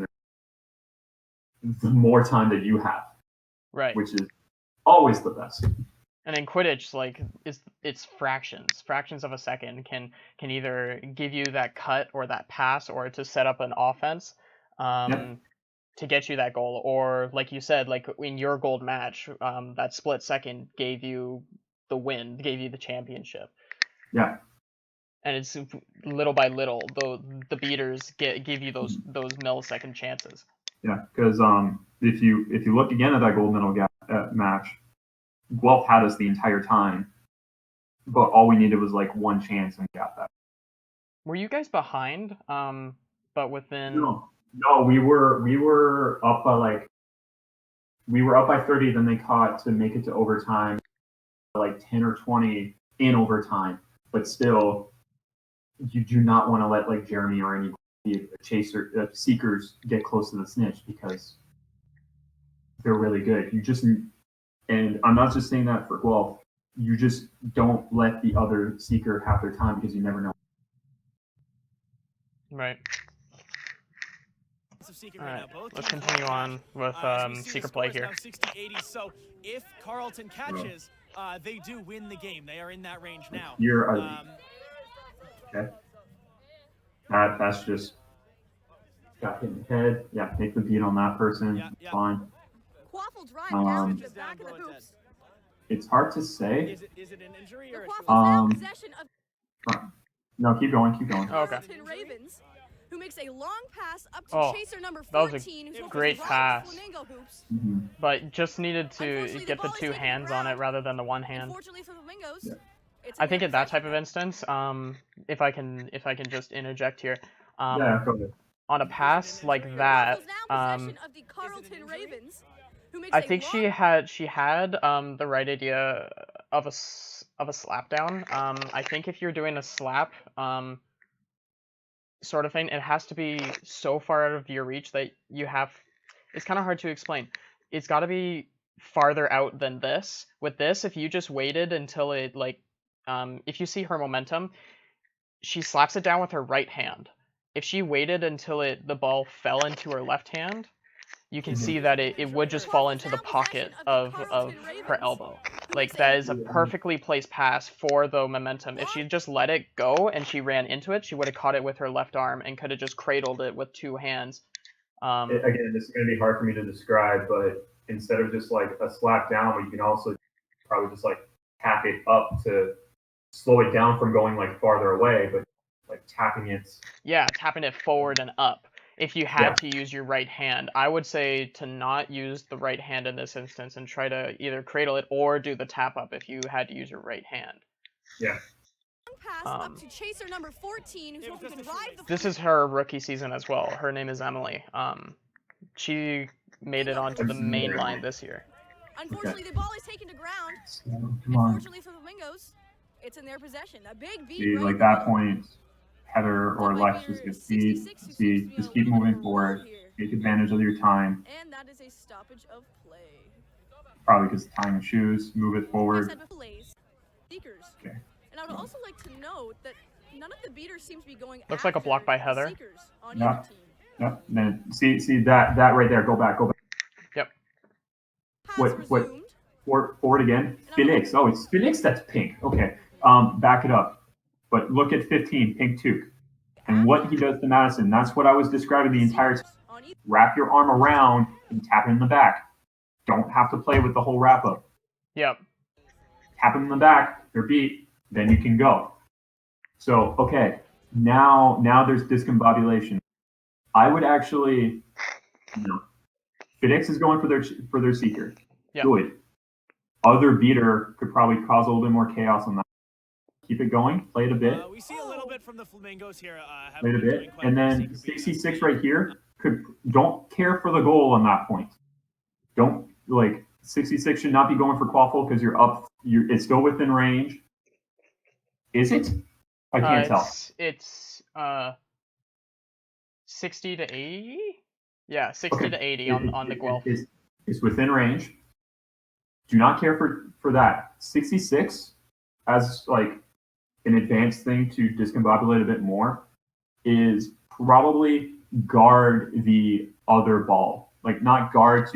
the more time that you have, right? Which is always the best. And in Quidditch, like it's fractions of a second can either give you that cut or that pass, or to set up an offense to get you that goal, or like you said, like in your gold match, that split second gave you the win, gave you the championship. Yeah. And it's little by little, the beaters give you those millisecond chances. Yeah, because if you look again at that gold medal match, Guelph had us the entire time, but all we needed was like one chance and got that. Were you guys behind? But within. No, we were up by 30. Then they caught to make it to overtime, like 10 or 20 in overtime. But still, you do not want to let like Jeremy or any seekers get close to the snitch, because they're really good. And I'm not just saying that for Guelph. You just don't let the other seeker have their time, because you never know. Right. All right. Let's continue on with seeker play here. 60-80. So if Carleton catches, they do win the game. They are in that range now. Okay. That's just got hit in the head. Yeah, take the beat on that person. Yeah. Fine. Quaffle drive down to the back of the hoops. It's hard to say. Is it an injury or a possession of... No, keep going. Oh, okay. Carleton Ravens, who makes a long pass up to chaser number 14. That was a great pass. Mm-hmm. But just needed to get the two hands on it rather than the one hand. Unfortunately for the Flamingos, yeah. I think in that type of instance, if I can just interject here, yeah, go ahead. On a pass like that, I think she had the right idea of a slap down. I think if you're doing a slap sort of thing, it has to be so far out of your reach that you have. It's kind of hard to explain. It's got to be farther out than this. With this, if you just waited until it if you see her momentum, she slaps it down with her right hand. If she waited until the ball fell into her left hand, you can see that it would just fall into the pocket of her elbow. Like, that is a perfectly placed pass for the momentum. If she just let it go and she ran into it, she would have caught it with her left arm and could have just cradled it with 2 hands. Again, this is going to be hard for me to describe, but instead of just like a slap down, you can also probably just like tap it up to slow it down from going like farther away, but like tapping it. Yeah, tapping it forward and up. If you had to use your right hand, I would say to not use the right hand in this instance and try to either cradle it or do the tap up if you had to use your right hand. Yeah. Pass up to chaser number 14, who's hoping to drive the... This is her rookie season as well. Her name is Emily. She made it onto the main line this year. Unfortunately, the ball is taken to ground. Come on. Unfortunately for the Flamingos, it's in their possession. A big beat. See, like that point, Heather or Lex just get speed. See, just keep moving forward. Take advantage of your time. And that is a stoppage of play. Probably because tying shoes, move it forward. Okay. And I would also like to note that none of the beaters seem to be going. Looks like a block by Heather. Yep. Yep. Then see that right there. Go back. Yep. What? Forward again. Phoenix. Oh, it's Phoenix. That's pink. Okay. Back it up. But look at 15, pink toque. And what he does to Madison, that's what I was describing the entire time. Wrap your arm around and tap it in the back. Don't have to play with the whole wrap up. Yep. Tap it in the back, your beat, then you can go. So, okay, now there's discombobulation. I would actually, Phoenix is going for their seeker. Yep. Good. Other beater could probably cause a little bit more chaos on that. Keep it going. Play it a bit. We see a little bit from the Flamingos here. Play it a bit, and then 66 right here. Don't care for the goal on that point. Don't 66 should not be going for quaffle because you're up. It's still within range. Is it? I can't tell. It's 60 to 80. Yeah, 60 to 80 on the Guelph. It's within range. Do not care for that. 66 as like an advanced thing to discombobulate a bit more is probably guard the other ball. Like not guarding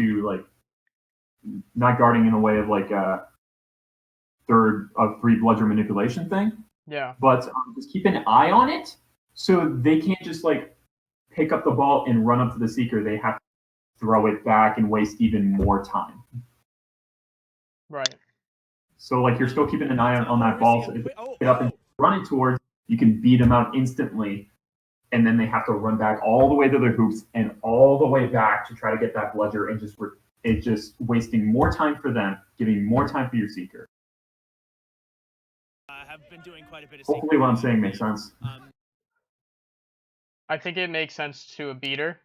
in a way of like a third of 3 bludger manipulation thing. Yeah. But just keep an eye on it so they can't just like pick up the ball and run up to the seeker. They have to throw it back and waste even more time. Right. So like you're still keeping an eye on that ball. So if they get up and running towards, you can beat them out instantly. And then they have to run back all the way to their hoops and all the way back to try to get that bludger and just wasting more time for them, giving more time for your seeker. Have been doing quite a bit of Hopefully what I'm saying makes sense. I think it makes sense to a beater.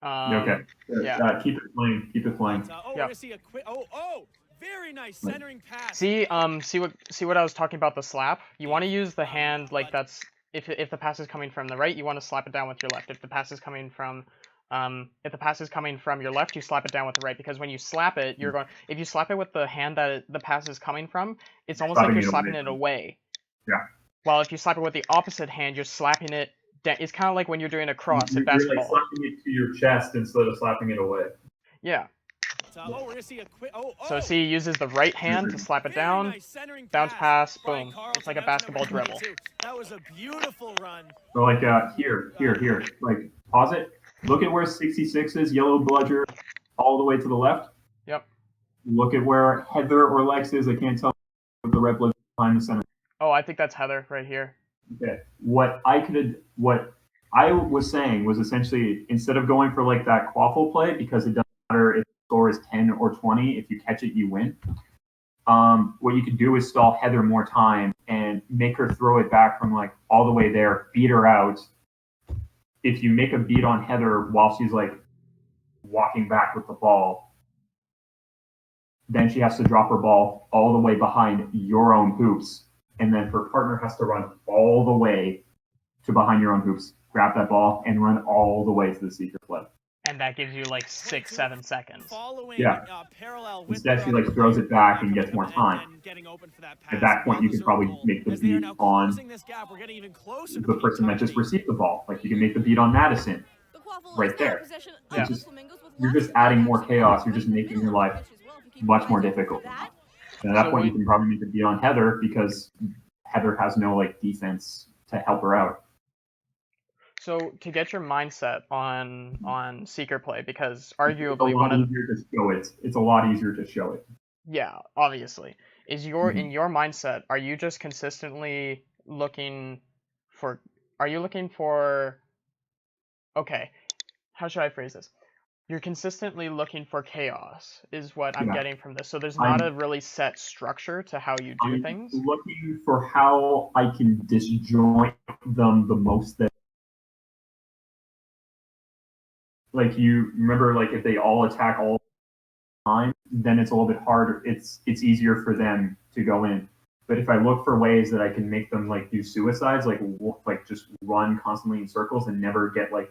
Okay. Yeah. Keep it playing. We're gonna see a quick. Very nice centering pass. See what I was talking about, the slap. You want to use the hand like that's if the pass is coming from the right, you want to slap it down with your left. If the pass is coming from your left, you slap it down with the right, because when you slap it, if you slap it with the hand that the pass is coming from, it's almost like you're slapping it away. Yeah. While if you slap it with the opposite hand, you're slapping it down. It's kind of like when you're doing a cross in basketball. You're like slapping it to your chest instead of slapping it away. Yeah. We're gonna see a quick. So see, he uses the right hand to slap it down, nice bounce pass, boom. It's like a basketball dribble. That was a beautiful run. So like here, like pause it. Look at where 66 is, yellow bludger, all the way to the left. Yep. Look at where Heather or Lex is. I can't tell with the red bludger behind the center. Oh, I think that's Heather right here. Okay. What I was saying was essentially, instead of going for like that quaffle play, because it doesn't matter if the score is 10 or 20, if you catch it, you win. What you could do is stall Heather more time and make her throw it back from like all the way there, beat her out. If you make a beat on Heather while she's like walking back with the ball, then she has to drop her ball all the way behind your own hoops. And then her partner has to run all the way to behind your own hoops, grab that ball, and run all the way to the seeker flip. And that gives you like 6-7 seconds. Parallel with instead, she like throws it back and gets more time. At that point, you can probably make the beat on the person that just received the ball. Like you can make the beat on Madison right there. Yeah. Just you're just adding more chaos. You're just making your life much more difficult. And at that point, you can probably make a beat on Heather because Heather has no like defense to help her out. So to get your mindset on Seeker play, because It's arguably easier to show it. It's a lot easier to show it. Yeah, obviously. In your mindset, are you just consistently looking for okay, how should I phrase this? You're consistently looking for chaos is what I'm getting from this. So there's not a really set structure to how you do things. I'm looking for how I can disjoint them the most that like you remember like if they all attack all the time, then it's a little bit harder. It's easier for them to go in. But if I look for ways that I can make them like do suicides, like just run constantly in circles and never get like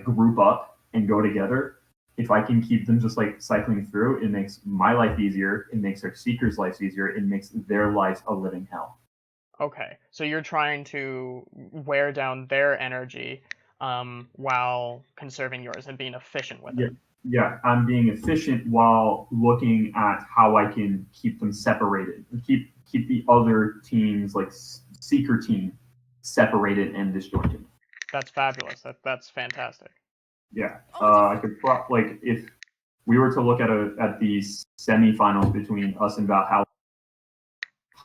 group up and go together, if I can keep them just like cycling through, it makes my life easier. It makes our seekers' lives easier. It makes their lives a living hell. Okay, so you're trying to wear down their energy while conserving yours and being efficient with it. Yeah, I'm being efficient while looking at how I can keep them separated, keep the other teams like seeker team separated and disjointed. That's fabulous. That's fantastic. Yeah, I could like if we were to look at the semifinals between us and Valhalla,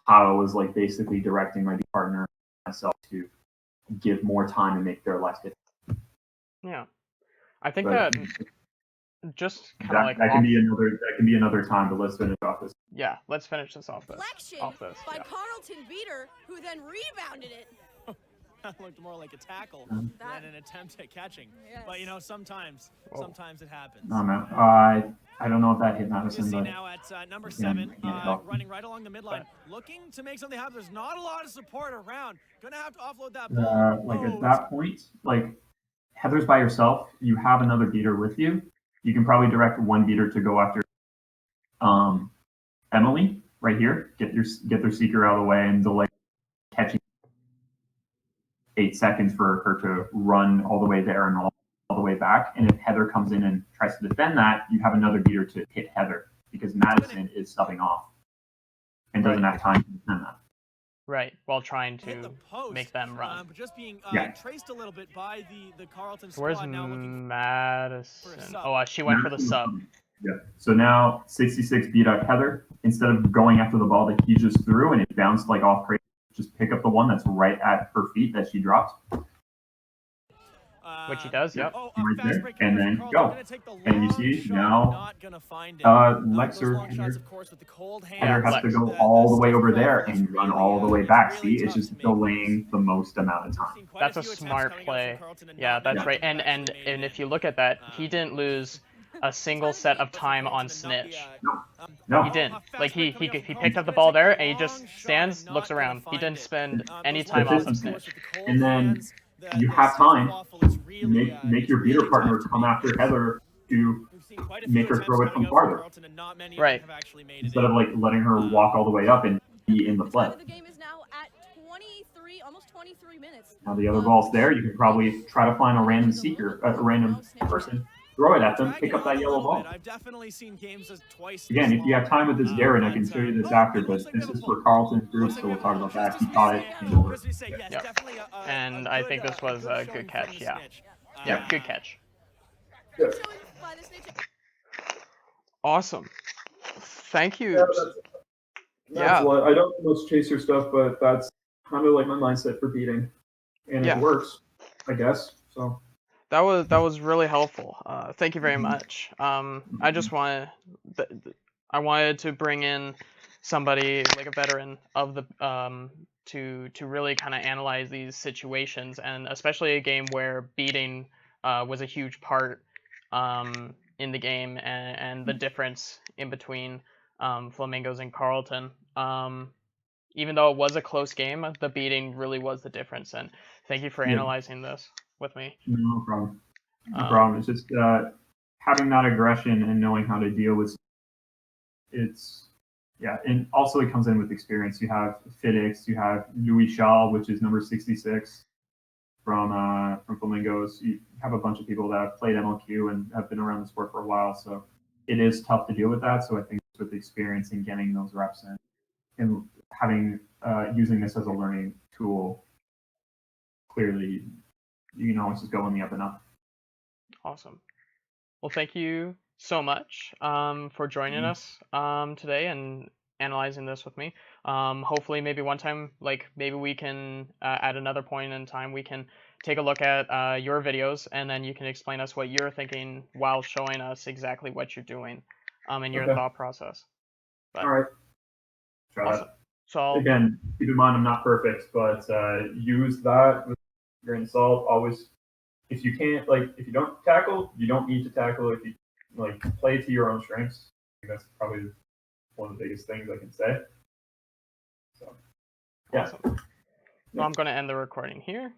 how I was like basically directing my partner myself to give more time and make their lives different. Yeah, I think that just kind of like that can be another time, but let's finish off this. Yeah, let's finish this off this. By Carleton Beater, who then rebounded it. That looked more like a tackle than an attempt at catching. Yes. But you know, sometimes it happens. No, man. I don't know if that hit Madison. You see now at number 7, running right along the midline, looking to make something happen. There's not a lot of support around. Gonna have to offload that ball. At that point, like Heather's by herself. You have another beater with you. You can probably direct one beater to go after Emily right here. Get their seeker out of the way and delay catching 8 seconds for her to run all the way there and all the way back. And if Heather comes in and tries to defend that, you have another beater to hit Heather because Madison is subbing off and doesn't have time to defend that. Right, while trying to make them run. But just being traced a little bit by the Carleton squad. Where's now looking Madison? Oh, she went for the sub. Yeah. So now 66 beat out Heather. Instead of going after the ball that he just threw and it bounced like off crate, just pick up the one that's right at her feet that she dropped. Which he does, yep. Right there, and then go. And you see now, Heather has to go all the way over there and run all the way back. See, it's just delaying the most amount of time. That's a smart play. Yeah, that's right. And if you look at that, he didn't lose a single set of time on snitch. No. He didn't. Like he picked up the ball there and he just stands, looks around. He didn't spend any time off of snitch. And then you have time. Make your beater partner come after Heather to make her throw it from farther. Right. Instead of like letting her walk all the way up and be in the play. The game is now at 23, almost 23 minutes. Now the other ball's there. You can probably try to find a random seeker, a random person, throw it at them, pick up that yellow ball. I've definitely seen games twice. Again, if you have time with this Darren, I can show you this after, but this is for Carleton's group, so we'll talk about that. He caught it. Yep. And I think this was a good catch, yeah. Yeah, good catch. Good. Awesome. Thank you. That's what I don't do much chaser stuff, but that's kind of like my mindset for beating, and it works, I guess. So that was really helpful. Thank you very much. I just wanted to bring in somebody like a veteran of the to really kind of analyze these situations, and especially a game where beating was a huge part in the game, and the difference in between Flamingos and Carleton. Even though it was a close game, the beating really was the difference. And thank you for analyzing this with me. No problem. No problem. It's just having that aggression and knowing how to deal with it's. Yeah, and also it comes in with experience. You have Fiddix, you have Louis Shaw, which is number 66. from Flamingos. You have a bunch of people that have played MLQ and have been around the sport for a while, so it is tough to deal with that. So I think with the experience and getting those reps in and having using this as a learning tool, clearly you can always just go on the up and up. Awesome. Well, thank you so much for joining us today and analyzing this with me. Hopefully, maybe one time, like maybe we can at another point in time, we can take a look at your videos, and then you can explain us what you're thinking while showing us exactly what you're doing and your thought process. But, all right. Try awesome. that. So Again, keep in mind I'm not perfect, but use that with a grain of salt. Always, if you can't, like, if you don't tackle, you don't need to tackle. If you like, play to your own strengths. I think that's probably one of the biggest things I can say. So, yeah. awesome. Well, I'm going to end the recording here.